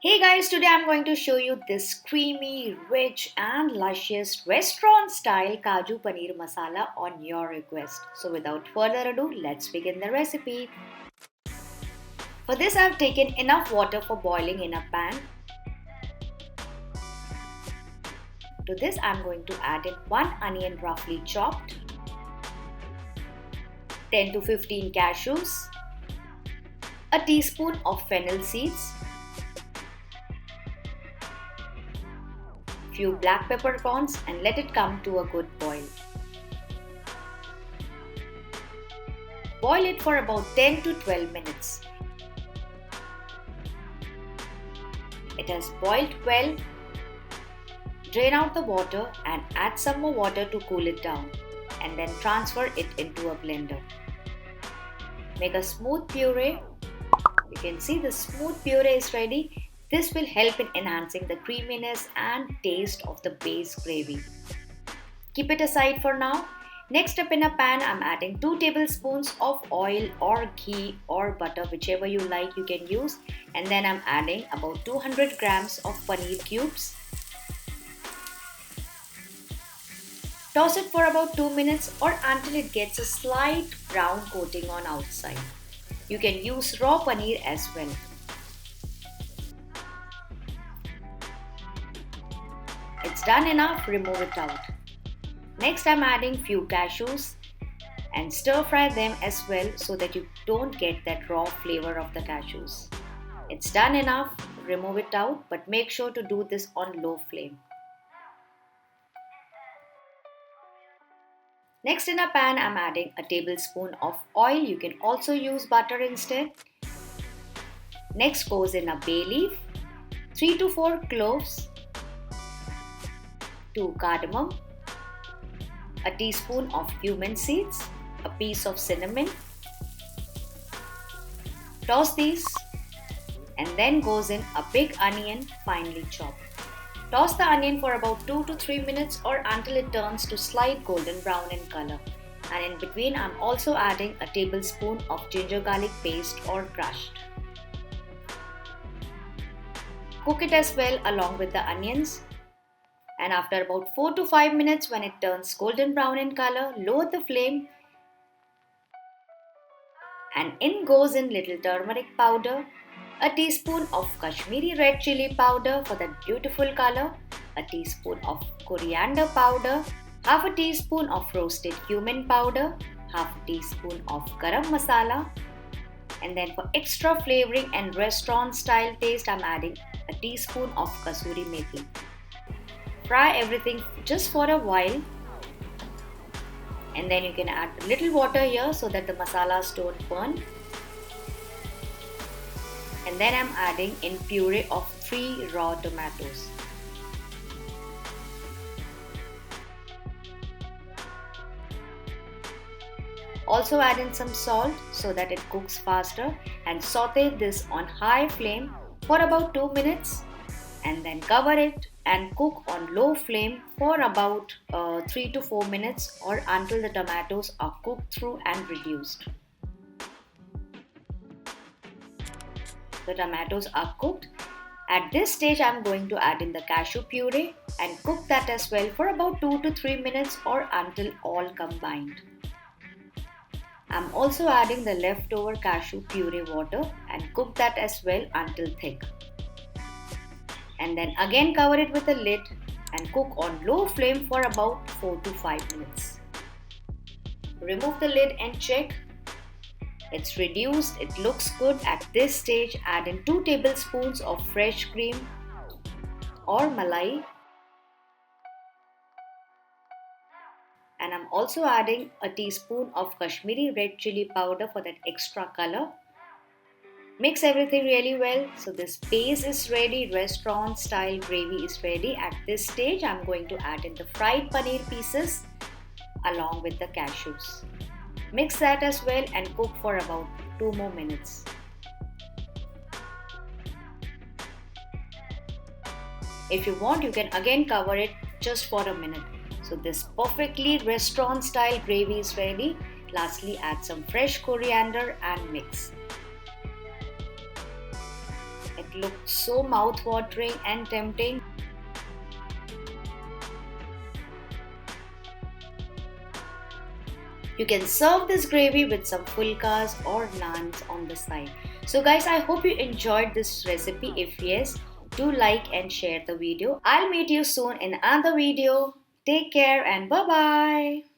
Hey guys, today I'm going to show you this creamy, rich and luscious restaurant style Kaju Paneer Masala on your request. So without further ado, let's begin the recipe. For this I've taken enough water for boiling in a pan. To this I'm going to add in 1 onion roughly chopped, 10 to 15 cashews, a teaspoon of fennel seeds, few black peppercorns and let it come to a good boil. Boil it for about 10 to 12 minutes. It has boiled well. Drain out the water and add some more water to cool it down and then transfer it into a blender. Make a smooth puree. You can see the smooth puree is ready. This will help in enhancing the creaminess and taste of the base gravy. Keep it aside for now. Next up, in a pan, I'm adding 2 tablespoons of oil or ghee or butter, whichever you like you can use. And then I'm adding about 200 grams of paneer cubes. Toss it for about 2 minutes or until it gets a slight brown coating on outside. You can use raw paneer as well. It's done enough, remove it out. Next I'm adding few cashews and stir fry them as well so that you don't get that raw flavor of the cashews. It's done enough, remove it out, but make sure to do this on low flame. Next, in a pan I'm adding a tablespoon of oil. You can also use butter instead. Next goes in a bay leaf, 3 to 4 cloves, 2 cardamom, a teaspoon of cumin seeds, a piece of cinnamon. Toss these and then goes in a big onion finely chopped. Toss the onion for about 2 to 3 minutes or until it turns to slight golden brown in color. And in between I'm also adding a tablespoon of ginger garlic paste or crushed. Cook it as well along with the onions. And after about 4 to 5 minutes, when it turns golden brown in color, lower the flame and in goes in little turmeric powder, a teaspoon of Kashmiri red chili powder for that beautiful color, a teaspoon of coriander powder, half a teaspoon of roasted cumin powder, half a teaspoon of Garam Masala, and then for extra flavoring and restaurant style taste, I'm adding a teaspoon of kasuri methi. Fry everything just for a while and then you can add a little water here so that the masalas don't burn. And then I'm adding in puree of 3 raw tomatoes. Also add in some salt so that it cooks faster and saute this on high flame for about 2 minutes and then cover it and cook on low flame for about 3 to 4 minutes or until the tomatoes are cooked through and reduced. The tomatoes are cooked. At this stage I'm going to add in the cashew puree and cook that as well for about 2 to 3 minutes or until all combined. I'm also adding the leftover cashew puree water and cook that as well until thick. And then again cover it with a lid and cook on low flame for about 4 to 5 minutes. Remove the lid and check. It's reduced, it looks good. At this stage, add in 2 tablespoons of fresh cream or malai. And I'm also adding a teaspoon of Kashmiri red chili powder for that extra color. Mix everything really well. So this base is ready, restaurant style gravy is ready. At this stage, I'm going to add in the fried paneer pieces along with the cashews. Mix that as well and cook for about 2 more minutes. If you want, you can again cover it just for a minute. So this perfectly restaurant style gravy is ready. Lastly, add some fresh coriander and mix. It looked so mouth-watering and tempting. You can serve this gravy with some fulkas or naans on the side. So guys, I hope you enjoyed this recipe. If yes, do like and share the video. I'll meet you soon in another video. Take care and bye-bye.